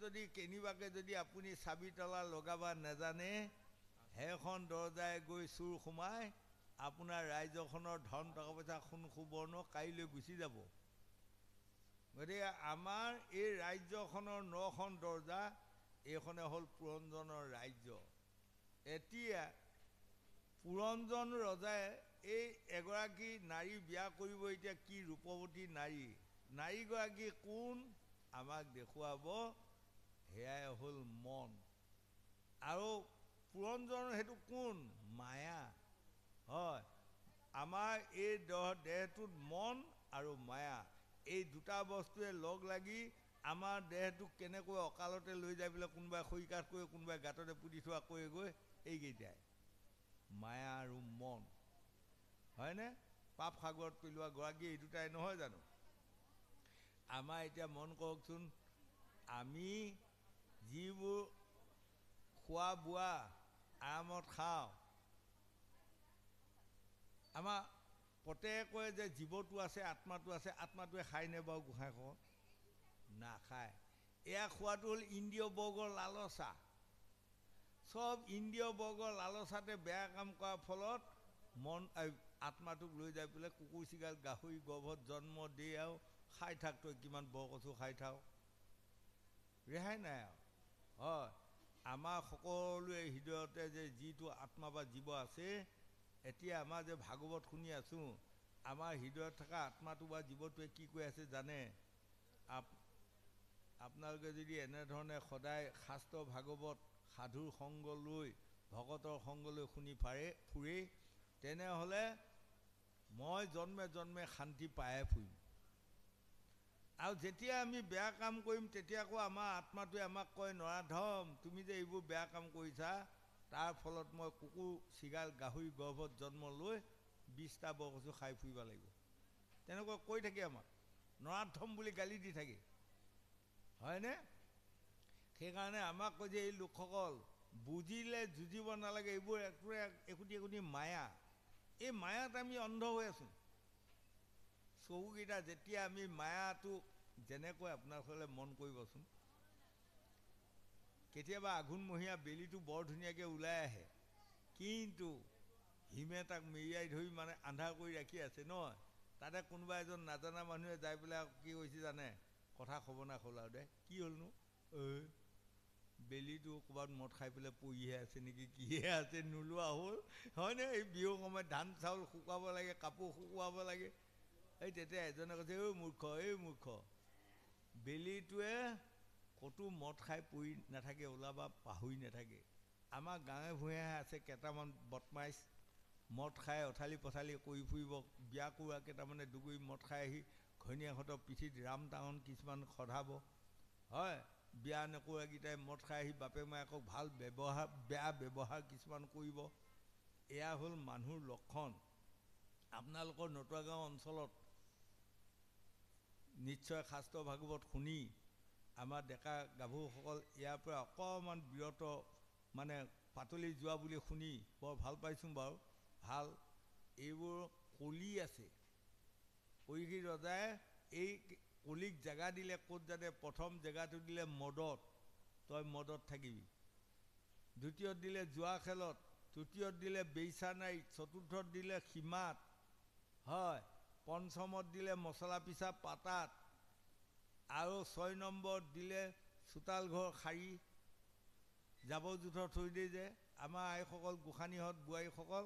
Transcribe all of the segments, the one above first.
যদি কেনিবাকে যদি আপুনি চাবি তলা লগাব নাজানে সেইখন দৰজাই গৈ চুৰ সোমাই আপোনাৰ ৰাজ্যখনৰ ধন টকা পইচা সোণ সুবৰ্ণ কাইলৈ গুচি যাব গতিকে আমাৰ এই ৰাজ্যখনৰ 9খন দৰজা এইখনে হ'ল পুৰঞ্জনৰ ৰাজ্য এতিয়া পুৰঞ্জন ৰজাই এই এগৰাকী নাৰী বিয়া কৰিব এতিয়া কি ৰূপৱতী নাৰীগৰাকী কোন আমাক দেখুৱাব সেয়াই হ'ল মন আৰু পুৰঞ্জনৰ সেইটো কোন মায়া হয় আমাৰ এই দেহটোত মন আৰু মায়া এই দুটা বস্তুৱে লগ লাগি আমাৰ দেহটোক কেনেকৈ অকালতে লৈ যায় বোলে কোনোবাই খৰিকাঠ কৰি কোনোবাই গাঁততে পুতি থোৱা কৈ গৈ এইকেইটাই মায়া আৰু মন হয়নে পাপ সাগৰত পেলোৱা গৰাকী এই দুটাই নহয় জানো আমাৰ এতিয়া মন কৰকচোন আমি যিবোৰ খোৱা বোৱা আৰামত খাওঁ আমাৰ প্ৰত্যেকৰে যে জীৱটো আছে আত্মাটোৱে খায়নে বাৰু গোসাঁইখনত নাখায় এয়া খোৱাটো হ'ল ইন্দ্ৰিয় বৰ্গৰ লালসা সব ইন্দ্ৰিয় বৰ্গৰ লালসাতে বেয়া কাম কৰাৰ ফলত মন আত্মাটোক লৈ যায় পেলাই কুকুৰ চিগাল গাহৰি গৰ্ভত জন্ম দি আৰু খাই থাক তই কিমান বৰকচু খাই থাক ৰেহাই নাই আৰু হয় আমাৰ সকলোৱে হৃদয়তে যে যিটো আত্মা বা জীৱ আছে এতিয়া আমাৰ যে ভাগৱত শুনি আছোঁ আমাৰ হৃদয়ত থকা আত্মাটো বা জীৱটোৱে কি কৈ আছে জানে আপোনালোকে যদি এনেধৰণে সদায় শাস্ত্ৰ ভাগৱত সাধুৰ সংগ লৈ ভকতৰ সংগ লৈ শুনি ফুৰে তেনেহ'লে মই জন্মে জন্মে শান্তি পায়ে ফুৰিম আৰু যেতিয়া আমি বেয়া কাম কৰিম তেতিয়া আকৌ আমাৰ আত্মাটোৱে আমাক কয় নৰাধম তুমি যে এইবোৰ বেয়া কাম কৰিছা তাৰ ফলত মই কুকুৰ চিগাল গাহৰি গৰ্ভত জন্ম লৈ 20টা বৰকচু খাই ফুৰিব লাগিব তেনেকৈ কৈ থাকে আমাক নৰাধম বুলি গালি দি থাকে হয়নে সেইকাৰণে আমাক কয় যে এই লোকসকল বুজিলে যুঁজিব নালাগে এইবোৰ একোটি মায়া এই মায়াত আমি অন্ধ হৈ আছোঁ চকুকেইটা যেতিয়া আমি মায়াটো যেনেকৈ আপোনালোকে মন কৰিবচোন কেতিয়াবা আঘোণমহীয়া বেলিটো বৰ ধুনীয়াকৈ ওলাই আহে কিন্তু হিমে তাক মেৰিয়াই ধৰি মানে আন্ধাৰ কৰি ৰাখি আছে নহয় তাতে কোনোবা এজন নাজানা মানুহে যাই পেলাই কি কৈছে জানে কথা খবৰ নাখল আৰু দে কি হ'লনো বেলিটো ক'ৰবাত মদ খাই পেলাই পৰিহে আছে নেকি কিহে আছে নোলোৱা হ'ল হয়নে এই বিহুৰ সময়ত ধান চাউল শুকুৱাব লাগে কাপোৰ শুকুৱাব লাগে এই তেতিয়া এজনে কৈছে এই মূৰ্খ বেলিটোৱে ক'তো মদ খাই পৰি নাথাকে ওলাবা পাহৰি নাথাকে আমাৰ গাঁৱে ভূঞে আছে কেইটামান বদমাইছ মদ খাই অথালি পথালি কৰি ফুৰিব বিয়া কৰোৱা কেইটামানে দুগুৰি মদ খাই আহি ঘৈণীয়েকহঁতৰ পিঠিত ৰাম টাউন কিছুমান সধাব হয় বিয়া নকৰাকেইটাই মদ খাই আহি বাপে মায়েকক ভাল বেয়া ব্যৱহাৰ কিছুমান কৰিব এয়া হ'ল মানুহৰ লক্ষণ আপোনালোকৰ নতুৱা গাঁও অঞ্চলত নিশ্চয় শাস্ত্ৰ ভাগৱত শুনি আমাৰ ডেকা গাভৰুসকল ইয়াৰ পৰা অকণমান বিৰত মানে পাতলি যোৱা বুলি শুনি বৰ ভাল পাইছোঁ বাৰু ভাল এইবোৰ কলি আছে পৰীক্ষিত ৰজাই এই কলিক জেগা দিলে ক'ত যাতে প্ৰথম জেগাটো দিলে মদত তই মদত থাকিবি দ্বিতীয়ত দিলে জুৱা খেলত তৃতীয়ত দিলে বেইচা নাৰীত চতুৰ্থত দিলে সীমাত হয় পঞ্চমত দিলে মছলা পিছা পাতাত আৰু 6 নম্বৰত দিলে চোতাল ঘৰ শাৰী জাবৰ জোঁথৰ থৈ দিয়ে যে আমাৰ আইসকল গোসাঁনীহঁত বোৱাৰীসকল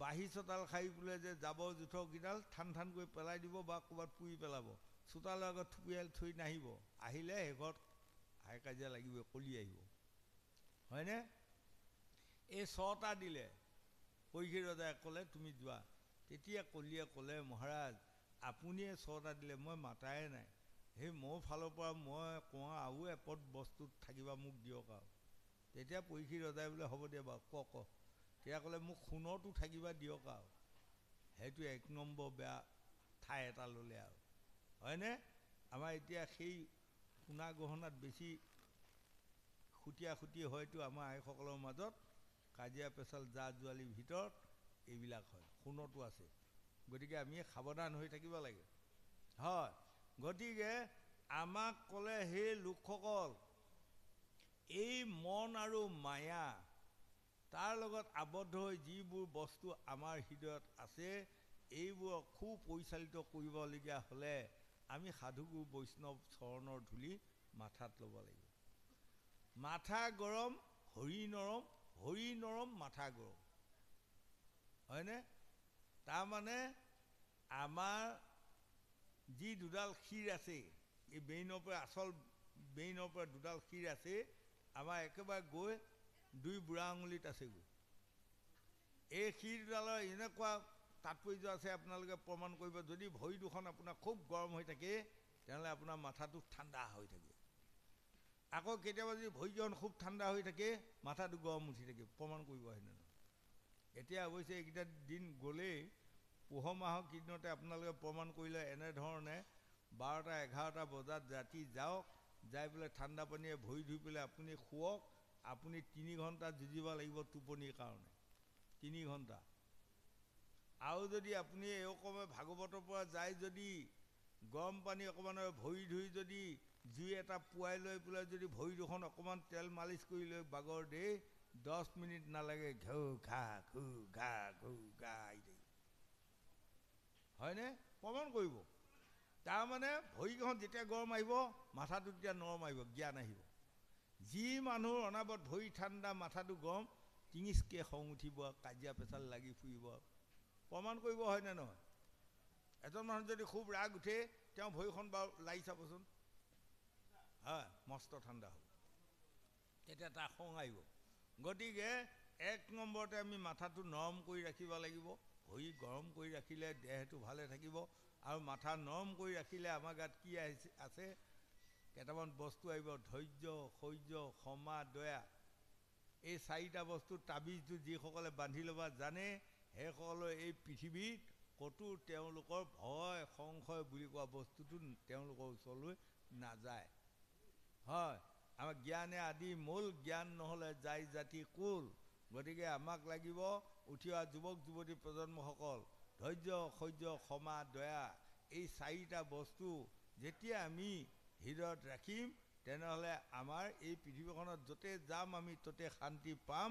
বাঁহী চোতাল শাৰী বোলে যে জাবৰ জোঁথৰকেইডাল ঠান কৰি পেলাই দিব বা ক'ৰবাত পুৰি পেলাব চোতালৰ আগত থুপিয়াই থৈ নাহিব আহিলে সেইঘৰত হাই কাজিয়া লাগিব কলি আহিব হয়নে এই 6টা দিলে পৰীক্ষিত ৰজাই ক'লে তুমি যোৱা তেতিয়া কলিয়ে ক'লে মহাৰাজ আপুনিয়ে 6টা দিলে মই মাতাই নাই সেই মোৰ ফালৰ পৰা মই কোৱা আৰু এপদ বস্তুত থাকিবা মোক দিয়ক আৰু তেতিয়া পৰীক্ষিত ৰজাই বোলে হ'ব দিয়া বাৰু ক তেতিয়া ক'লে মোক সোণৰটো থাকিবা দিয়ক আৰু সেইটো 1 নম্বৰ বেয়া ঠাই এটা ল'লে আৰু হয়নে আমাৰ এতিয়া সেই সোণা গহনাত বেছি খুটিয়া হয়তো আমাৰ আইসকলৰ মাজত কাজিয়া পেচাল জা জোৱালিৰ ভিতৰত এইবিলাক হয় সোণতো আছে গতিকে আমি সাৱধান হৈ থাকিব লাগে হয় গতিকে আমাক ক'লে সেই লোকসকল এই মন আৰু মায়া তাৰ লগত আবদ্ধ হৈ যিবোৰ বস্তু আমাৰ হৃদয়ত আছে এইবোৰক সুপৰিচালিত কৰিবলগীয়া হ'লে আমি সাধুগুৰু বৈষ্ণৱ চৰণৰ ধূলি মাথাত ল'ব লাগিব। মাথা গৰম হৰি নৰম, হৰি নৰম মাথা গৰম, হয়নে? তাৰমানে আমাৰ যি দুডাল শিৰ আছে এই ব্ৰেইনৰ পৰা আচল ব্ৰেইনৰ পৰা দুডাল শিৰ আছে আমাৰ একেবাৰে গৈ দুই বুঢ়া আঙুলিত আছেগৈ। এই শিৰ দুডালৰ এনেকুৱা তাৎপৰ্য আছে আপোনালোকে প্ৰমাণ কৰিব। যদি ভৰি দুখন আপোনাৰ খুব গৰম হৈ থাকে তেনেহ'লে আপোনাৰ মাথাটো ঠাণ্ডা হৈ থাকে। আকৌ কেতিয়াবা যদি ভৰিকেইখন খুব ঠাণ্ডা হৈ থাকে মাথাটো গৰম উঠি থাকে। প্ৰমাণ কৰিব হেনে নহয়। এতিয়া অৱশ্যে এইকেইটা দিন গ'লেই, পুহ মাহৰ কেইদিনতে আপোনালোকে প্ৰমাণ কৰিলে এনেধৰণে 12টা 11টা বজাত ৰাতি যাওক, যাই পেলাই ঠাণ্ডা পানীয়ে ভৰি ধুই পেলাই আপুনি শুৱক। আপুনি 3 ঘণ্টা যুঁজিব লাগিব টোপনিৰ কাৰণে, 3 ঘণ্টা। আৰু যদি আপুনি এইকমে ভাগৱতৰ পৰা যায়, যদি গৰম পানী অকণমান ভৰি ধুই যদি জুই এটা পুৱাই লৈ পেলাই যদি ভৰি দুখন অকণমান তেল মালিচ কৰি লৈ বাগৰ দেই 10 মিনিট নালাগে ঘৌ ঘা ঘূ ঘা ঘূ ঘা আহি থাকিব, হয়নে? প্ৰমাণ কৰিব। তাৰমানে ভৰিকেইখন যেতিয়া গৰম আহিব মাথাটো তেতিয়া নৰম আহিব, জ্ঞান আহিব। যি মানুহৰ অনাবত ভৰি ঠাণ্ডা মাথাটো গৰম টিঙিচকৈ খং উঠিব, কাজিয়া পেচাল লাগি ফুৰিব। প্ৰমাণ কৰিব, হয়নে নহয়? এজন মানুহ যদি খুব ৰাগ উঠে তেওঁ ভৰিখন বাৰু লাৰি চাবচোন, হয়, মস্ত ঠাণ্ডা হ'ব, তেতিয়া তাৰ খং আহিব। গতিকে 1 নম্বৰতে আমি মাথাটো নৰম কৰি ৰাখিব লাগিব। ভৰি গৰম কৰি ৰাখিলে দেহটো ভালে থাকিব। আৰু মাথা নৰম কৰি ৰাখিলে আমাৰ গাত কি আছে? কেইটামান বস্তু আহিব, ধৈৰ্য, সৌৰ্য, ক্ষমা, দয়া। এই 4টা বস্তু তাবিজটো যিসকলে বান্ধি ল'ব জানে সেইসকলে এই পৃথিৱীত ক'তো তেওঁলোকৰ ভয় সংশয় বুলি কোৱা বস্তুটো তেওঁলোকৰ ওচৰলৈ নাযায়, হয়। আমাৰ জ্ঞানে আদি মূল, জ্ঞান নহ'লে যায় জাতি কুল। গতিকে আমাক লাগিব উঠি অহা যুৱক যুৱতী প্ৰজন্মসকল ধৈৰ্য, সৌৰ্য, ক্ষমা, দয়া, এই 4টা বস্তু যেতিয়া আমি হৃদয়ত ৰাখিম তেনেহ'লে আমাৰ এই পৃথিৱীখনত য'তে যাম আমি ত'তে শান্তি পাম।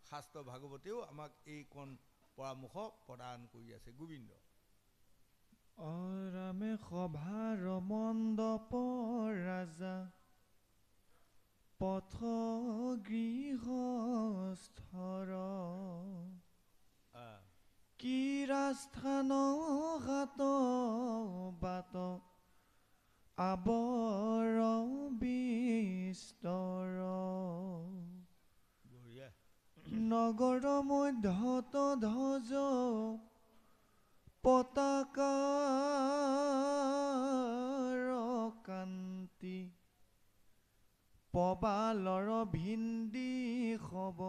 শাস্ত্ৰ ভাগৱতেও আমাক এইকণ পৰামৰ্শ প্ৰদান কৰি আছে। গোবিন্দ অৰামে সভাৰ মণ্ডপ ৰাজা পথ গৃহস্থৰ কি ৰাস্থান হাত বাট আবৰ বিস্তৰ নগৰ মধ্যত ধ্বজ পতাকাৰ কান্তি পবালৰ ভিন্দি খব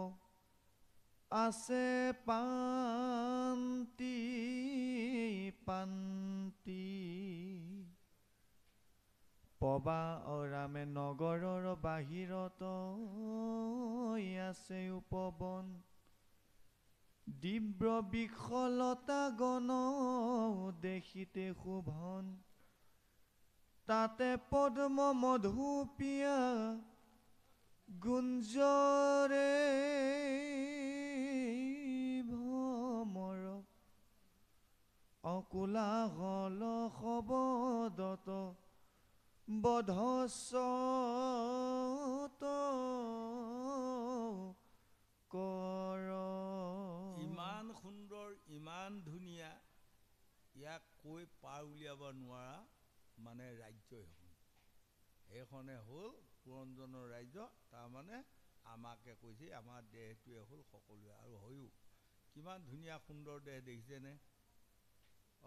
আছে পান্তি পান্তি পবা অৰামে নগৰৰ বাহিৰত আছে উপবন দিব্ৰ বিশলতা গণ দেখিতে শোভন তাতে পদ্ম মধুপিয়া গুঞ্জৰে ভ্ৰমৰ অকোলাহল শবদত বধস্বত কৰ। ইমান সুন্দৰ, ইমান ধুনীয়া, ইয়াক কৈ পাৰ উলিয়াব নোৱাৰা মানে ৰাজ্য এখন। এইখনে হ'ল পুৰঞ্জনৰ ৰাজ্য। তাৰমানে আমাকে কৈছে, আমাৰ দেহটোৱে হ'ল সকলোৱে। আৰু হয়ো কিমান ধুনীয়া সুন্দৰ দেহ দেখিছেনে?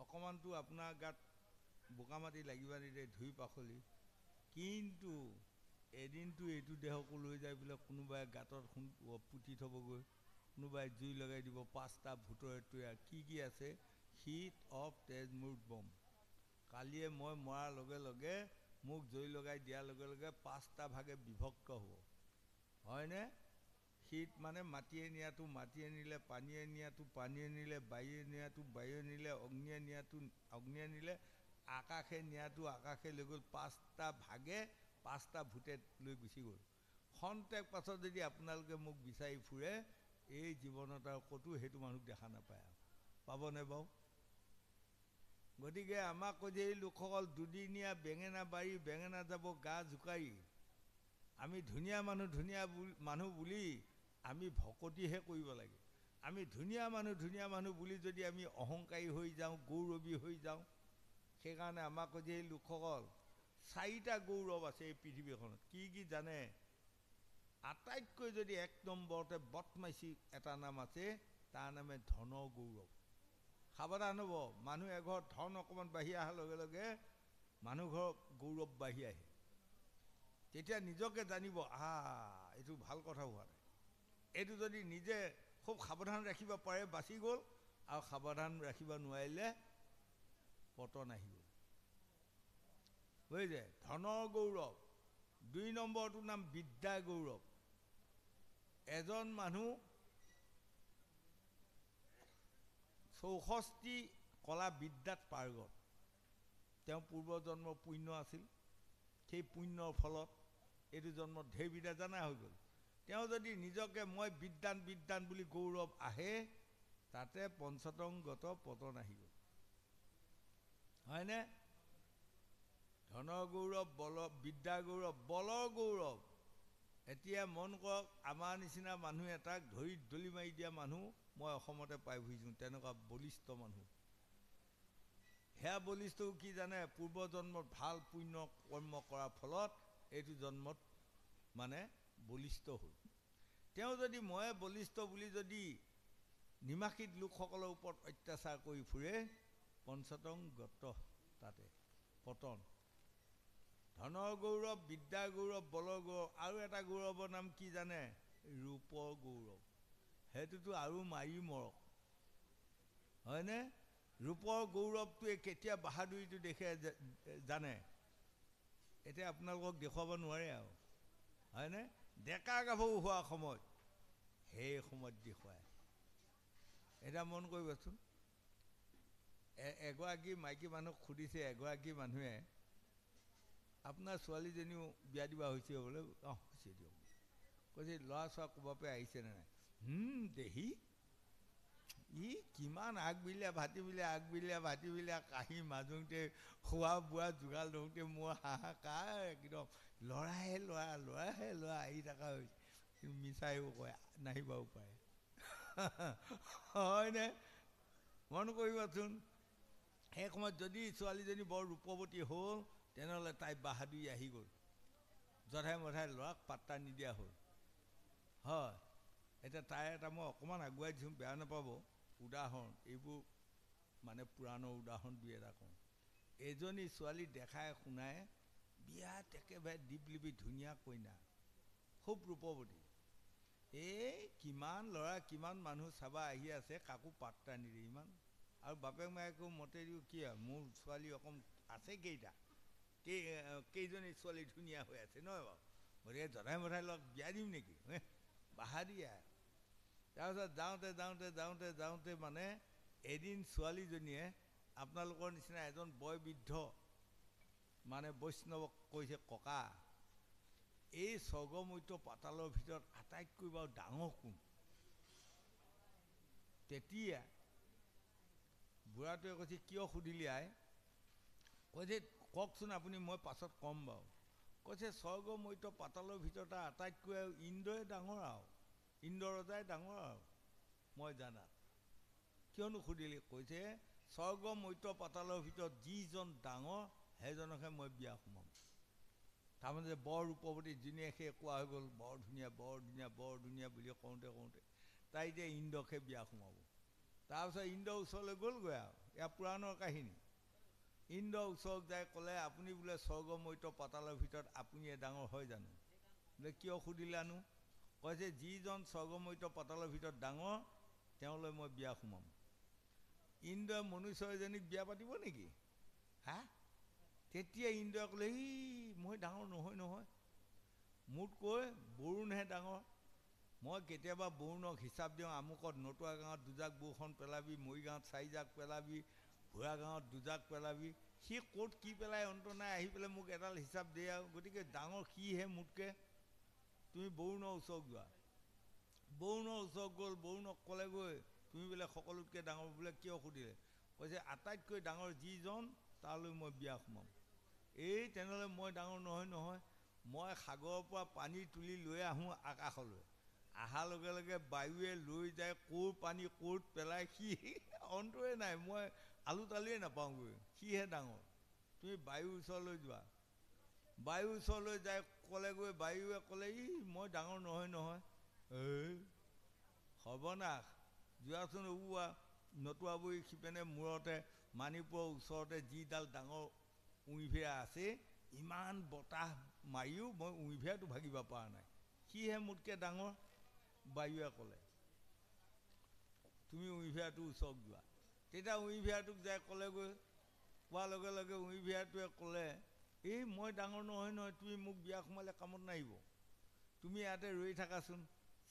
অকণমানতো আপোনাৰ গাত বোকা মাটি লাগিব নিদিয়ে, ধুই পাখলি। কিন্তু এদিনটো এইটো দেহকো লৈ যায় বোলে কোনোবাই গাঁতত পুতি থ'বগৈ, কোনোবাই জুই লগাই দিব। 5টা ভূতৰে তৈয়াৰ। কি কি আছে? শীত, অপ, তেজ, মূৰ, বম। কালিয়ে মই মৰাৰ লগে লগে মোক জুই লগাই দিয়াৰ লগে লগে 5টা ভাগে বিভক্ত হ'ব, হয়নে? শীত মানে মাটিয়ে নিয়াটো, মাটিয়ে নিলে, পানীয়ে নিয়াটো, পানীয়ে নিলে, বায়ুয়ে নিয়াটো, বায়ুয়ে নিলে, অগ্নিয়ে নিয়াটো, অগ্নিয়ে নিলে, আকাশে নিয়াটো, আকাশে লৈ গ'ল। 5টা ভাগে 5টা ভূতে লৈ গুচি গ'ল। খন্তেক পাছত যদি আপোনালোকে মোক বিচাৰি ফুৰে এই জীৱনত আৰু ক'তো সেইটো মানুহ দেখা নাপায় আৰু পাবনে বাৰু? গতিকে আমাক কৈ এই লোকসকল দুদিনীয়া বেঙেনা বাৰী বেঙেনা যাব গা জোকাৰি আমি ধুনীয়া মানুহ বুলি আমি ভকতিহে কৰিব লাগে। আমি ধুনীয়া মানুহ বুলি যদি আমি অহংকাৰী হৈ যাওঁ গৌৰৱী হৈ যাওঁ সেইকাৰণে আমাক কৈ এই লোকসকল 4টা গৌৰৱ আছে এই পৃথিৱীখনত। কি কি জানে? আটাইতকৈ যদি 1 নম্বৰতে বদমাইছি এটা নাম আছে তাৰ নামে ধনৰ গৌৰৱ। সাৱধান হ'ব, মানুহ এঘৰত ধন অকণমান বাঢ়ি অহাৰ লগে লগে মানুহ ঘৰৰ গৌৰৱ বাঢ়ি আহে। তেতিয়া নিজকে জানিব এইটো ভাল কথা হোৱা নাই। এইটো যদি নিজে খুব সাৱধান ৰাখিব পাৰে বাচি গ'ল, আৰু সাৱধান ৰাখিব নোৱাৰিলে পতন আহিব। বুজিছে? ধনৰ গৌৰৱ। 2 নম্বৰটোৰ নাম বিদ্যা গৌৰৱ। এজন মানুহ 64 কলা বিদ্যাত পাৰ্গত। তেওঁ পূৰ্বজন্মৰ পুণ্য আছিল। সেই পুণ্যৰ ফলত এইটো জন্মত ঢেৰ বিদ্যা জনা হৈ গ'ল। তেওঁ যদি নিজকে মই বিদ্যান বুলি গৌৰৱ আহে তাতে পঞ্চতংগত পতন আহি গ'ল। হয়নে? ধনৰ গৌৰৱ, বিদ্যা গৌৰৱ, বলৰ গৌৰৱ। এতিয়া মন কৰক, আমাৰ নিচিনা মানুহ এটাক ধৰি দলি মাৰি দিয়া মানুহ মই অসমতে পাই ফুৰিছোঁ, তেনেকুৱা বলিষ্ঠ মানুহ। সেয়া বলিষ্ঠ কি জানে? পূৰ্বজন্মত ভাল পুণ্য কৰ্ম কৰাৰ ফলত এইটো জন্মত মানে বলিষ্ঠ হ'ল। তেওঁ যদি মই বলিষ্ঠ বুলি যদি নিমাখিত লোকসকলৰ ওপৰত অত্যাচাৰ কৰি ফুৰে পঞ্চতংগত তাতে পতন। ধনৰ গৌৰৱ, বিদ্যাৰ গৌৰৱ, বলৰ গৌৰৱ। আৰু এটা গৌৰৱৰ নাম কি জানে? ৰূপৰ গৌৰৱ। সেইটোতো আৰু মাৰি মৰক। হয়নে? ৰূপৰ গৌৰৱটোৱে কেতিয়া বাহাদুৰিটো দেখে জানে? এতিয়া আপোনালোকক দেখুৱাব নোৱাৰে আৰু। হয়নে? ডেকা গাভৰু হোৱা সময়ত সেই সময়ত দেখুৱায়। এতিয়া মন কৰিবচোন, এগৰাকী মাইকী মানুহক সুধিছে এগৰাকী মানুহে, আপোনাৰ ছোৱালীজনীও বিয়া দিবা হৈছে বোলে? হৈছে দিয়ক। কৈছে ল'ৰা ছোৱা ক'ৰবাৰ পৰা আহিছেনে নাই? দেহি কিমান আগবিলীয়া ভাতিবিলীয়া কাঁহী মাজোঁতে খোৱা বোৱা যোগাৰ ধৰোঁতে মোৰ হাহাকাৰ একদম। ল'ৰাহে ল'ৰা আহি থকা হৈছে। কিন্তু মিছাইও কয়, নাহিবও পাৰে। হয়নে? মন কৰিবচোন, সেই সময়ত যদি ছোৱালীজনী বৰ ৰূপৱতী হ'ল তেনেহ'লে তাই বাহাদুৰি আহি গ'ল। জধাই মধাই ল'ৰাক পাত্তা নিদিয়া হ'ল। হয়, এতিয়া তাই এটা মই অকণমান আগুৱাই দিছোঁ, বেয়া নাপাব। উদাহৰণ এইবোৰ মানে পুৰাণৰ উদাহৰণ 2 এটা কওঁ। এজনী ছোৱালী দেখাই শুনাই বিয়াত একেবাৰে দীপলিপি ধুনীয়া কইনা, খুব ৰূপৱতী। কিমান ল'ৰা কিমান মানুহ চাবা আহি আছে, কাকো পাত্তা নিদিয়ে ইমান। আৰু বাপেক মায়েকো মতে দিওঁ কি আৰু মোৰ ছোৱালী অকণ আছে কেইজনী ছোৱালী ধুনীয়া হৈ আছে নহয় বাৰু? গতিকে জধাই মধাই ল'ৰাক বিয়া দিম নেকি? বাহাদুৰিয়া। তাৰপিছত যাওঁতে মানে এদিন ছোৱালীজনীয়ে আপোনালোকৰ নিচিনা এজন বয়বৃদ্ধ মানে বৈষ্ণৱক কৈছে, ককা এই স্বৰ্গমৈত্য পাতালৰ ভিতৰত আটাইতকৈ বাৰু ডাঙৰ কোন? তেতিয়া বুঢ়াটোৱে কৈছে, কিয় সুধিলি আই? কৈছে কওকচোন আপুনি, মই পাছত ক'ম বাৰু। কৈছে স্বৰ্গমৈত্য পাতালৰ ভিতৰত আটাইতকৈ আৰু ইন্দ্ৰই ডাঙৰ আৰু ইন্দ্ৰ ৰজাই ডাঙৰ আৰু মই জানাত। কিয়নো সুধিলি? কৈছে স্বৰ্গমৈত্য পাতালৰ ভিতৰত যিজন ডাঙৰ সেইজনকহে মই বিয়া সোমাম। তাৰমানে বৰ ৰূপৱতী যোনে সেই কোৱা হৈ গ'ল বৰ ধুনীয়া বুলি কওঁতে তাই এতিয়া ইন্দ্ৰকহে বিয়া সোমাব। তাৰপিছত ইন্দ্ৰৰ ওচৰলৈ গ'লগৈ আৰু, এয়া পুৰাণৰ কাহিনী। ইন্দ্ৰৰ ওচৰত যাই ক'লে, আপুনি বোলে স্বৰ্গমৈত্য পাতালৰ ভিতৰত আপুনিয়ে ডাঙৰ হয় জানো? বোলে কিয় সুধিলানো? কৈছে যিজন স্বৰ্গমৈত্য পাতালৰ ভিতৰত ডাঙৰ তেওঁলৈ মই বিয়া সোমাম। ইন্দ্ৰই মনুষ্য এজনীক বিয়া পাতিব নেকি? তেতিয়া ইন্দ্ৰই ক'লে, মই ডাঙৰ নহয়, মোতকৈ বৰুণহে ডাঙৰ। মই কেতিয়াবা বৰুণক হিচাপ দিওঁ, আমুকত নটুৱা গাঁৱত 2 জাক বৰষুণ পেলাবি, মৰিগাঁৱত 4 জাক পেলাবি, ভুৱা গাঁৱত 2 জাক পেলাবি। সি ক'ত কি পেলাই অন্ত নাই, আহি পেলাই মোক এডাল হিচাপ দিয়ে আৰু। গতিকে ডাঙৰ সিহে মোতকৈ। তুমি বৰুণৰ ওচৰত যোৱা বৰুণৰ ওচৰত গ'ল বৰুণক ক'লেগৈ তুমি বোলে সকলোতকৈ ডাঙৰ বোলে কিয় সুধিলে কৈছে আটাইতকৈ ডাঙৰ যিজন তালৈ মই বিয়া সোমাম এই তেনেহ'লে মই ডাঙৰ নহয় মই সাগৰৰ পৰা পানী তুলি লৈ আহোঁ আকাশলৈ অহাৰ লগে লগে বায়ুৱে লৈ যায় ক'ৰ পানী ক'ত পেলাই সি অন্তৰে নাই মই আলু তালিয়ে নাপাওঁগৈ সিহে ডাঙৰ তুমি বায়ুৰ ওচৰলৈ যোৱা বায়ুৰ ওচৰলৈ যায় ক'লেগৈ বায়ুৱে ক'লে ই মই ডাঙৰ নহয় এই সৰ্বনাশ যোৱাচোন ওৱা নতুৱাবুৰি সিপেনে মূৰতে মাণিপুৰৰ ওচৰতে যিডাল ডাঙৰ উঁইভেৰা আছে ইমান বতাহ মাৰিও মই উঁইভেৰাটো ভাগিব পৰা নাই সিহে মোতকৈ ডাঙৰ বায়ুৱে ক'লে তুমি উঁইভেৰাটোৰ ওচৰত যোৱা তেতিয়া উঁইভেৰাটোক যায় ক'লেগৈ কোৱাৰ লগে লগে উঁইভেৰাটোৱে ক'লে এই মই ডাঙৰ নহয় তুমি মোক বিয়া সোমালে কামত নাহিব তুমি ইয়াতে ৰৈ থাকাচোন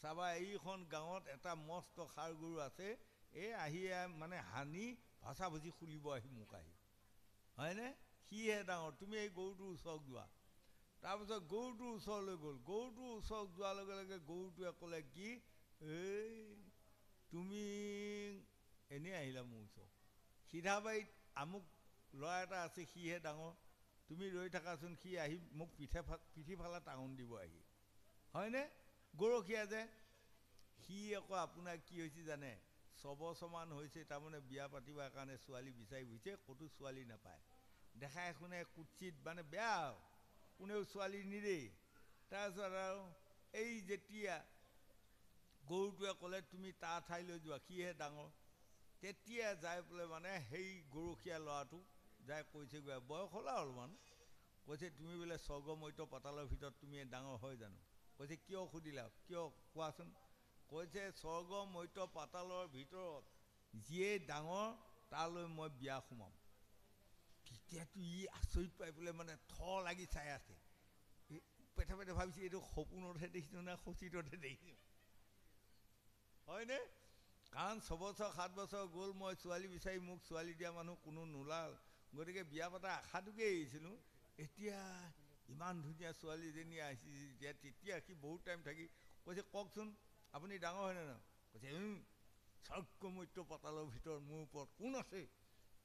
চাবা এইখন গাঁৱত এটা মস্ত ষাঁড় গৰু আছে এই আহি মানে হানি ভাচা ভাচি খুলিব আহি মোক আহি হয়নে সিহে ডাঙৰ তুমি এই গৰুটোৰ ওচৰত যোৱা তাৰপিছত গৰুটোৰ ওচৰলৈ গ'ল গৰুটোৰ ওচৰত যোৱাৰ লগে লগে গৰুটোৱে ক'লে কি এই তুমি এনেই আহিলা মোৰ ওচৰত সিধাবাৰীত আমুক ল'ৰা এটা আছে সিহে ডাঙৰ তুমি ৰৈ থাকাচোন সি আহি মোক পিঠি ফালে টাঙন দিব আহি হয়নে গৰখীয়া যে সি আকৌ আপোনাৰ কি হৈছে জানে 6 বছৰমান হৈছে তাৰমানে বিয়া পাতিবৰ কাৰণে ছোৱালী বিচাৰি ফুৰিছে ক'তো ছোৱালী নাপায় দেখাই শুনে কুৎসিত মানে বেয়া কোনেও ছোৱালী নিদেই তাৰপিছত আৰু এই যেতিয়া গৰুটোৱে ক'লে তুমি তাৰ ঠাইলৈ যোৱা সিহে ডাঙৰ তেতিয়া যাই পেলাই মানে সেই গৰখীয়া ল'ৰাটোক যাই কৈছেগৈ বয়স হ'ল আৰু অলপমান কৈছে তুমি বোলে স্বৰ্গ মৰ্ত্য পাতালৰ ভিতৰত তুমি ডাঙৰ হয় জানো কৈছে কিয় সুধিলা কিয় কোৱাচোন কৈছে স্বৰ্গ মৰ্ত্য পাতালৰ ভিতৰত যিয়ে ডাঙৰ তালৈ মই বিয়া সোমাম তেতিয়াতো ই আচৰিত পাই পেলাই মানে লাগি চাই আছে পেটে পেটে ভাবিছে এইটো সপোনতহে দেখিছোঁ নে সচিততহে দেখিছোঁ হয়নে কাৰণ 6 বছৰ 7 বছৰ গ'ল মই ছোৱালী বিচাৰি মোক ছোৱালী দিয়া মানুহ কোনো নোলাল গতিকে বিয়া পতা আশাটোকে এৰিছিলোঁ এতিয়া ইমান ধুনীয়া ছোৱালীজনী আহিছে তেতিয়া সি বহুত টাইম থাকি কৈছে কওকচোন আপুনি ডাঙৰ হয়নে নহয় কৈছে স্বৰ্গ মৰ্ত্য পাতালৰ ভিতৰত মোৰ ওপৰত কোন আছে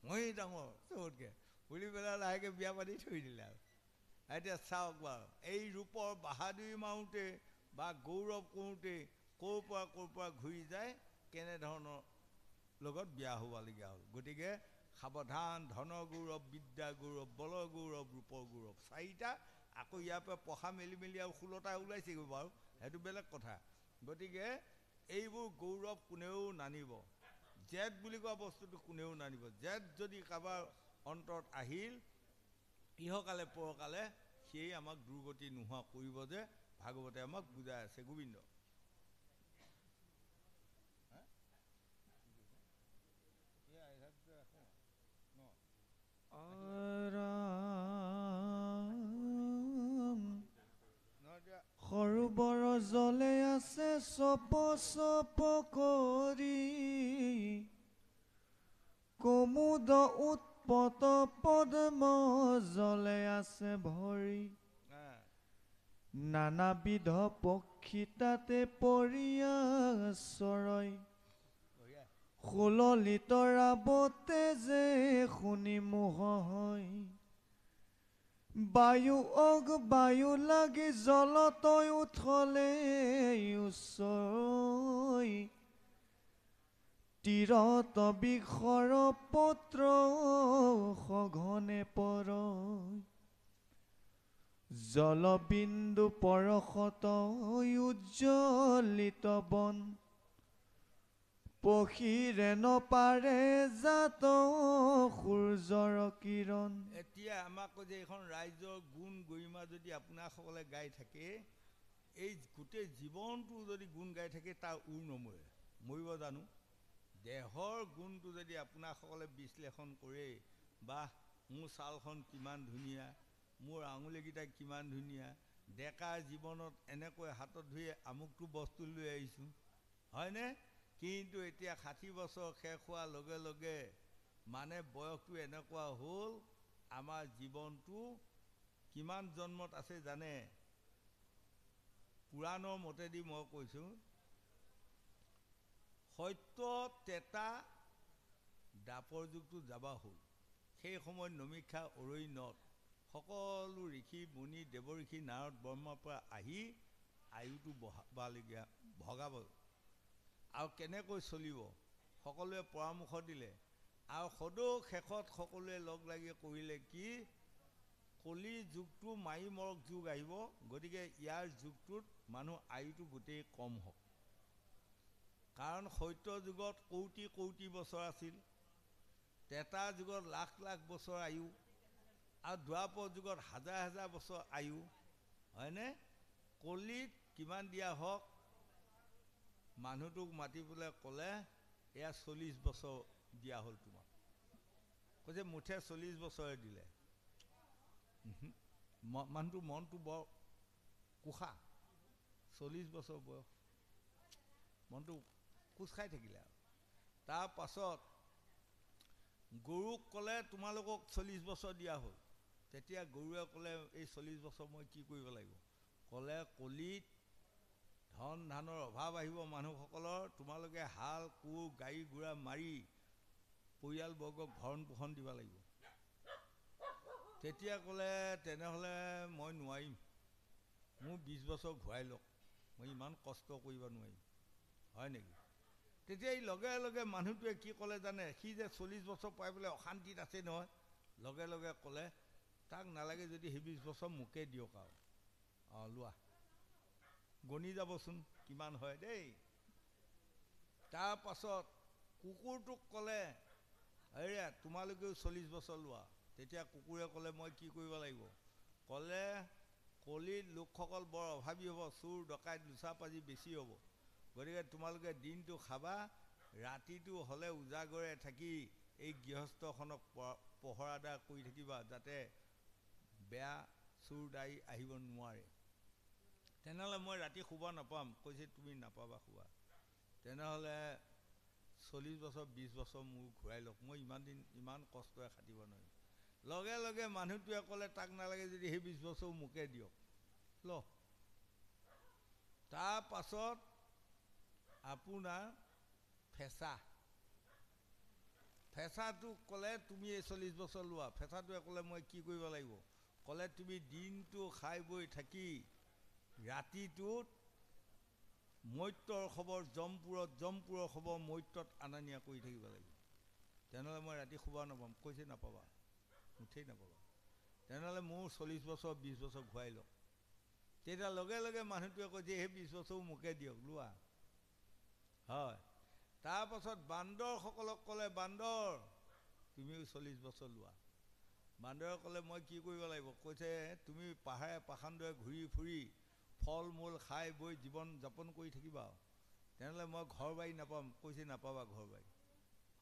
ময়েই ডাঙৰ চবতকৈ বুলি পেলাই লাহেকৈ বিয়া পাতি থৈ দিলে আৰু এতিয়া চাওক বাৰু এই ৰূপৰ বাহাদুৰি মাৰোঁতে বা গৌৰৱ কৰোঁতে ক'ৰ পৰা ঘূৰি যায় কেনেধৰণৰ লগত বিয়া হ'বলগীয়া হ'ল গতিকে সাৱধান ধনৰ গৌৰৱ বিদ্যা গৌৰৱ বলৰ গৌৰৱ ৰূপৰ গৌৰৱ 4টা আকৌ ইয়াৰ পৰা পঢ়া মেলি আৰু 16টা ওলাইছেগৈ বাৰু সেইটো বেলেগ কথা গতিকে এইবোৰ গৌৰৱ কোনেও নানিব জেদ বুলি কোৱা বস্তুটো কোনেও নানিব জেদ যদি কাৰোবাৰ অন্তৰত আহিল ইহকালে পৰকালে সেই আমাক দুৰ্গতি নোহোৱা কৰিব যে ভাগৱতে আমাক বুজাই আছে গোবিন্দ সৰোবৰ জলে আছে চপ কৰি কমুদ উৎপত পদ্ম জলে আছে ভৰি নানাবিধ পক্ষী তাতে পৰিয়া চৰয় সুললিত ৰাবতে যে শুনি মোহ হয় বায়ু লাগি জলতই উঠলে উচ্চই তীৰত বিষৰ পত্ৰ সঘনে পৰয় জলবিন্দু পৰশত উজ্জ্বলিত বন পক্ষীৰে নপাৰে জাত সূৰ্যৰ কিৰণ এতিয়া আমাক যে এইখন ৰাইজৰ গুণ গৰিমা যদি আপোনাসকলে গাই থাকে এই গোটেই জীৱনটো যদি গুণ গাই থাকে তাৰ উৰ নমৰে মৰিব জানো দেহৰ গুণটো যদি আপোনাসকলে বিশ্লেষণ কৰে বা মোৰ ছালখন কিমান ধুনীয়া মোৰ আঙুলিকেইটা কিমান ধুনীয়া ডেকাৰ জীৱনত এনেকৈ হাতত ধুই আমুকটো বস্তু লৈ আহিছোঁ হয়নে কিন্তু এতিয়া 60 বছৰ শেষ হোৱাৰ লগে লগে মানে বয়সটো এনেকুৱা হ'ল আমাৰ জীৱনটো কিমান জন্মত আছে জানে পুৰাণৰ মতেদি মই কৈছোঁ, সত্য তেতা দাপৰ যুগটো যাবা হ'ল। সেই সময়ত নমীক্ষা অৰণ্যত সকলো ঋষি মুনি দেৱঋষি নাৰদ ব্ৰহ্মাৰ পৰা আহি আয়ুটো বঢ়াবলগীয়া ভগাব আৰু কেনেকৈ চলিব সকলোৱে পৰামৰ্শ দিলে। আৰু সদৌ শেষত সকলোৱে লগ লাগি কৰিলে কি, কলি যুগটো মাৰি মৰক যুগ আহিব, গতিকে ইয়াৰ যুগটোত মানুহ আয়ুটো গোটেই কম হওক। কাৰণ সত্য যুগত কৌটি কৌটি বছৰ আছিল, ত্ৰেতা যুগত লাখ লাখ বছৰ আয়ু, আৰু দ্বাপৰ যুগত হাজাৰ হাজাৰ বছৰ আয়ু, হয়নে? কলিত কিমান দিয়া হওক, মানুহটোক মাতি পেলাই ক'লে এয়া 40 বছৰ দিয়া হ'ল তোমাক। কৈছে মুঠে 40 বছৰে দিলে। মানুহটো মনটো বৰ কোষা, 40 বছৰ বয়স, মনটো কোচ খাই থাকিলে। আৰু তাৰ পাছত গৰুক ক'লে তোমালোকক 40 বছৰ দিয়া হ'ল। তেতিয়া গৰুৱে ক'লে এই 40 বছৰ মই কি কৰিব লাগিব? ক'লে কলিত ধন ধানৰ অভাৱ আহিব মানুহসকলৰ, তোমালোকে হাল কোৰ গাড়ী ঘোঁৰা মাৰি পৰিয়ালবৰ্গক ভৰণ পোষণ দিব লাগিব। তেতিয়া ক'লে তেনেহ'লে মই নোৱাৰিম, মোৰ 20 বছৰ ঘূৰাই লওক, মই ইমান কষ্ট কৰিব নোৱাৰিম, হয় নেকি? তেতিয়া এই লগে লগে মানুহটোৱে কি ক'লে জানে? সি যে 40 বছৰ পাই পেলাই অশান্তিত আছে নহয়, লগে লগে ক'লে তাক নালাগে যদি সেই 20 বছৰ মোকে দিয়ক আৰু। অঁ লোৱা, গণি যাবচোন কিমান হয় দেই। তাৰ পাছত কুকুৰটোক ক'লে হেৰিয়া তোমালোকেও 40 বছৰ লোৱা। তেতিয়া কুকুৰে ক'লে মই কি কৰিব লাগিব? ক'লে কলিত লোকসকল বৰ অভাৱী হ'ব, চোৰ ডকাইত লুচাপাজি বেছি হ'ব, গতিকে তোমালোকে দিনটো খাবা, ৰাতিটো হ'লে উজাগৰে থাকি এই গৃহস্থখনক পহৰাদাৰ কৰি থাকিবা, যাতে বেয়া চোৰ দাই আহিব নোৱাৰে। তেনেহ'লে মই ৰাতি শুব নাপাম। কৈছে তুমি নাপাবা শুবা। তেনেহ'লে 40 বছৰ 20 বছৰ মোৰ ঘূৰাই লওক, মই ইমান দিন ইমান কষ্টৰে খাটিব নোৱাৰিম। লগে লগে মানুহটোৱে ক'লে তাক নালাগে যদি সেই 20 বছৰ মোকে দিয়ক, ল। তাৰ পাছত আপোনাৰ ফেঁচাটোক ক'লে তুমি এই 40 বছৰ লোৱা। ফেঁচাটোৱে ক'লে মই কি কৰিব লাগিব? ক'লে তুমি দিনটো খাই বৈ থাকি ৰাতিটোত মৈত্যৰ খবৰ জমপুৰত, জমপুৰৰ খবৰ মৈত্যত আনা নিয়া কৰি থাকিব লাগিব। তেনেহ'লে মই ৰাতি শুব নাপাম। কৈছে নাপাবা, মুঠেই নাপাবা। তেনেহ'লে মোৰ 40 বছৰ 20 বছৰ ঘূৰাই লওক। তেতিয়া লগে লগে মানুহটোৱে কৈছে সেই 20 বছৰো মোকে দিয়ক, লোৱা। হয়। তাৰপাছত বান্দৰসকলক ক'লে বান্দৰ তুমিও 40 বছৰ লোৱা। বান্দৰে ক'লে মই কি কৰিব লাগিব? কৈছে তুমি পাহাৰে পাখান্দৰে ঘূৰি ফুৰি ফল মূল খাই বৈ জীৱন যাপন কৰি থাকিবা। তেনেহ'লে মই ঘৰ বাৰী নাপাম। কৈছে নাপাবা ঘৰ বাৰী,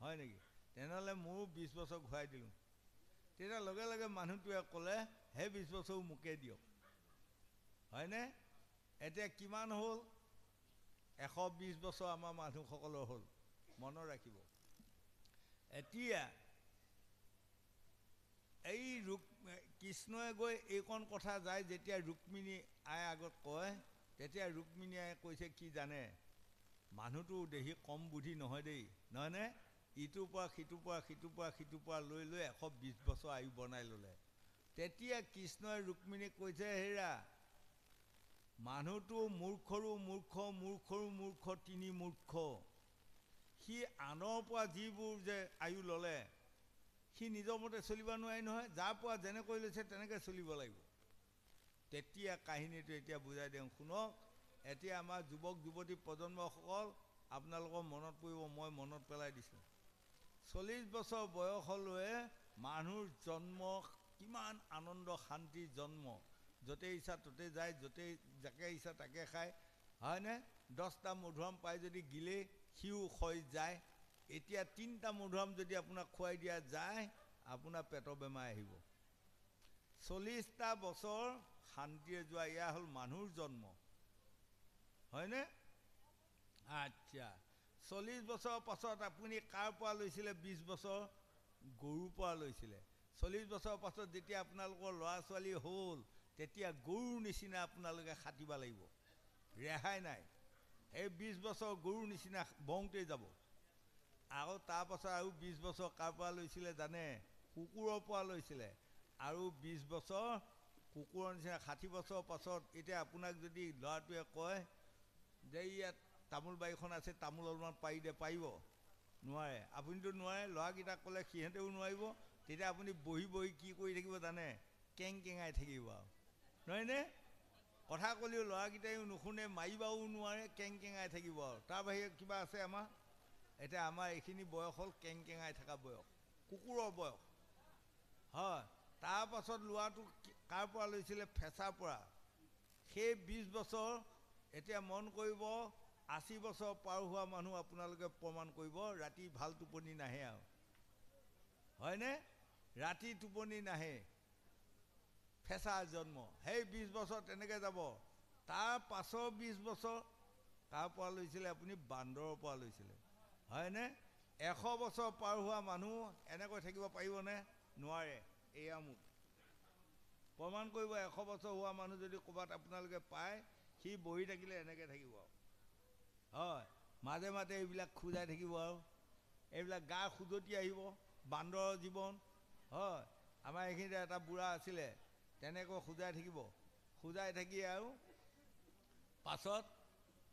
হয় নেকি? তেনেহ'লে মোৰো 20 বছৰ ঘূৰাই দিলোঁ। তেতিয়া লগে লগে মানুহটোৱে ক'লে সেই 20 বছৰো মোকে দিয়ক, হয়নে? এতিয়া কিমান হ'ল? 120 বছৰ আমাৰ মানুহসকলৰ হ'ল, মনত ৰাখিব। এতিয়া এই কৃষ্ণই গৈ এইকণ কথা যায় যেতিয়া ৰুক্মিণী আই আগত কয়, তেতিয়া ৰুক্মিণী আয়ে কৈছে কি জানে? মানুহটো দেহি কম বুদ্ধি নহয় দেই, নহয়নে? ইটোৰ পৰা সিটোৰ পৰা সিটোৰ পৰা সিটোৰ পৰা লৈ লৈ 120 বছৰ আয়ু বনাই ল'লে। তেতিয়া কৃষ্ণই ৰুক্মিণীক কৈছে হেৰা মানুহটো মূৰ্খৰো মূৰ্খ, মূৰ্খৰো মূৰ্খ, তিনি মূৰ্খ। সি আনৰ পৰা যিবোৰ যে আয়ু ল'লে সি নিজৰ মতে চলিব নোৱাৰে নহয়, যাৰ পৰা যেনেকৈ লৈছে তেনেকৈ চলিব লাগিব। তেতিয়া কাহিনীটো এতিয়া বুজাই দিওঁ শুনক। এতিয়া আমাৰ যুৱক যুৱতী প্ৰজন্মসকল আপোনালোকৰ মনত পৰিব, মই মনত পেলাই দিছোঁ। 40 বছৰ বয়সলৈ মানুহৰ জন্ম কিমান আনন্দ শান্তিৰ জন্ম, য'তে ইচ্ছা ত'তে যায়, য'তে যাকে ইচ্ছা তাকে খায়, হয়নে? 10টা মধুৰাম পাই যদি গিলে সিও হৈ যায়। এতিয়া 3টা মধুৰাম যদি আপোনাক খুৱাই দিয়া যায় আপোনাৰ পেটৰ বেমাৰ আহিব। 40টা বছৰ শান্তিৰে যোৱা এয়া হ'ল মানুহৰ জন্ম, হয়নে? আচ্ছা, 40 বছৰৰ পাছত আপুনি কাৰ পৰা লৈছিলে? 20 বছৰ গৰুৰ পৰা লৈছিলে। 40 বছৰৰ পাছত যেতিয়া আপোনালোকৰ ল'ৰা ছোৱালী হ'ল তেতিয়া গৰুৰ নিচিনা আপোনালোকে খাটিব লাগিব। ৰেহাই নাই। এই 20 বছৰ গৰুৰ নিচিনা বওঁতেই যাব। আৰু তাৰপাছত আৰু 20 বছৰ কাৰ পৰা লৈছিলে জানে? কুকুৰৰ পৰা লৈছিলে। আৰু 20 বছৰ কুকুৰৰ নিচিনা 60 বছৰ পাছত এতিয়া আপোনাক যদি ল'ৰাটোৱে কয় যে ইয়াত তামোল বাৰীখন আছে, তামোল অলপমান পাৰি দে, পাৰিব? নোৱাৰে। আপুনিতো নোৱাৰে। ল'ৰাকেইটাক ক'লে সিহঁতেও নোৱাৰিব। তেতিয়া আপুনি বহি বহি কি কৰি থাকিব জানে? কেং কেঙাই থাকিব আৰু, নহয়নে? কথা ক'লেও ল'ৰাকেইটাইও নুশুনে, মাৰিবও নোৱাৰে, কেং কেঙাই থাকিব আৰু। তাৰ বাহিৰে কিবা আছে আমাৰ? এতিয়া আমাৰ এইখিনি বয়স হ'ল কেং কেঙাই থকা বয়স, কুকুৰৰ বয়স, হয়। তাৰপাছত লোৱাটো কাৰ পৰা লৈছিলে? ফেঁচাৰ পৰা। সেই 20 বছৰ এতিয়া মন কৰিব, 80 বছৰ পাৰ হোৱা মানুহ আপোনালোকে প্ৰমাণ কৰিব ৰাতি ভাল টোপনি নাহে আৰু, হয়নে? ৰাতি টোপনি নাহে, ফেঁচাৰ জন্ম। সেই 20 বছৰ তেনেকৈ যাব। তাৰ পাছৰ 20 বছৰ কাৰ পৰা লৈছিলে আপুনি? বান্দৰৰ পৰা লৈছিলে, হয়নে? 100 বছৰ পাৰ হোৱা মানুহ এনেকৈ থাকিব পাৰিবনে? নোৱাৰে। এয়া মোক প্ৰমাণ কৰিব। 100 বছৰ হোৱা মানুহ যদি ক'ৰবাত আপোনালোকে পায়, সি বহি থাকিলে এনেকৈ থাকিব আৰু, হয়। মাজে মাজে এইবিলাক খোজাই থাকিব আৰু, এইবিলাক গা খুজতি আহিব, বান্দৰৰ জীৱন, হয়। আমাৰ এইখিনিতে এটা বুঢ়া আছিলে, তেনেকৈ খোজাই থাকিব, খোজাই থাকি আৰু পাছত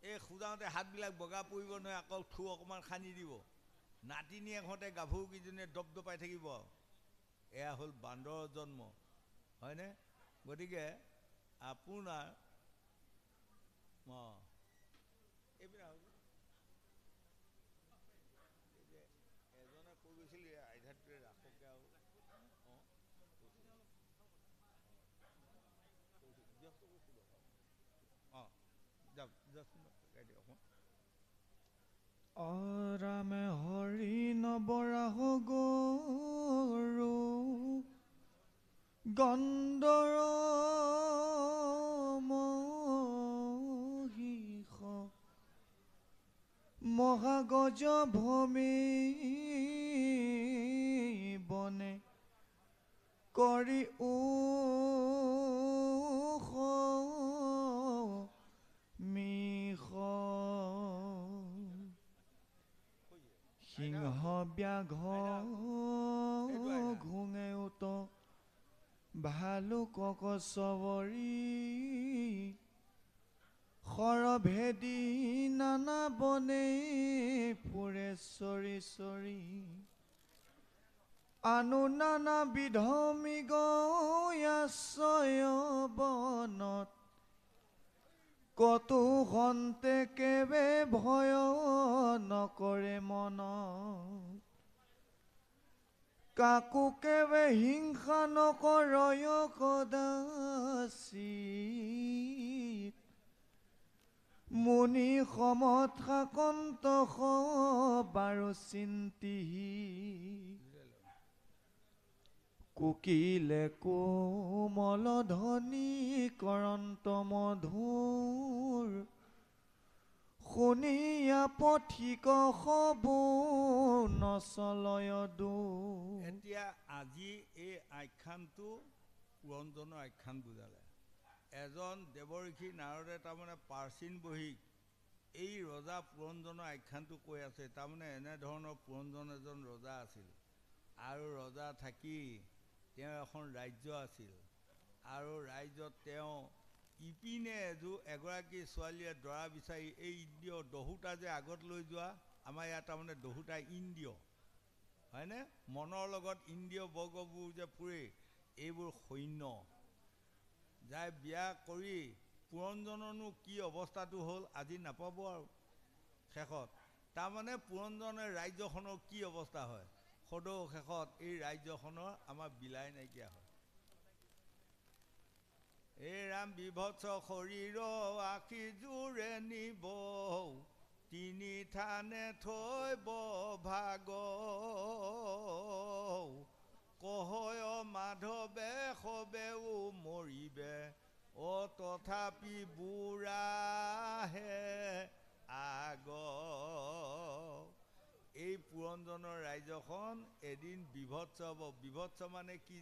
এই খোজাওঁতে হাতবিলাক বগা পৰিব নহয়, আকৌ থু অকণমান সানি দিব। নাতিনীয়ে সহঁতে গাভৰুকেইজনীয়ে দপদপাই থাকিব আৰু। এয়া হ'ল বান্দৰৰ জন্ম, হয়নে? গতিকে আপোনাৰ এইবিলাক এজনে কৈ গৈছিল আধ্যাত্মিক ৰাসকে আৰু ৰামে হৰি নবৰাহ গৰু গন্দৰ মহিষ মহাগজ ভূমি বনে কৰি মিষ সিংহ ব্যাঘ্ৰ ঘুঙেউত ভালুকক চবৰি সৰভেদী নানা বনে ফুৰে চৰি চৰি আনু নানা বিধ মৃগ আশ্ৰয় বনত কতো খন্তেকেবে ভয় নকৰে মনত কাকো কেবে হিংসা নকৰয় কদাচিত মুনি সমত শাকন্ত বাৰো চিন্তি কুকিলে কোমল ধ্বনি কৰন্ত মধুৰ শুনিয়া পথিক সবো নচলয় দূৰ। এতিয়া আজি এই আখ্যানটো পুৰঞ্জনৰ আখ্যান বুজালে। এজন দেৱঋষি নাৰদে তাৰমানে প্ৰাচীন বহি এই ৰজা পুৰঞ্জনৰ আখ্যানটো কৈ আছে। তাৰমানে এনেধৰণৰ পুৰঞ্জন এজন ৰজা আছিল, আৰু ৰজা থাকি তেওঁ এখন ৰাজ্য আছিল, আৰু ৰাজ্যত তেওঁ ইপিনে এগৰাকী ছোৱালীয়ে দৰা বিচাৰি এই ইন্দ্ৰিয় দহোটা যে আগত লৈ যোৱা, আমাৰ ইয়াত তাৰমানে দহোটা ইন্দ্ৰিয়, হয়নে? মনৰ লগত ইন্দ্ৰিয় বৰ্গবোৰ যে ফুৰে, এইবোৰ সৈন্য যাই বিয়া কৰি পুৰঞ্জনৰনো কি অৱস্থাটো হ'ল আজি নাপাব আৰু শেষত। তাৰমানে পুৰঞ্জনৰ ৰাজ্যখনৰ কি অৱস্থা হয়, সদৌ শেষত এই ৰাজ্যখনৰ আমাৰ বিলাই নাইকিয়া হয়। এই ৰাম বিভৎস শৰীৰ আশী জোৰে নিব, তিনি থানে থৈব ভাগ, কহয় মাধৱে সবেও মৰিবে, তথাপি বুঢ়াহে আগ। এই পুৰঞ্জনৰ ৰাজ্যখন এদিন বিভৎস হ'ব। বিভৎস মানে কি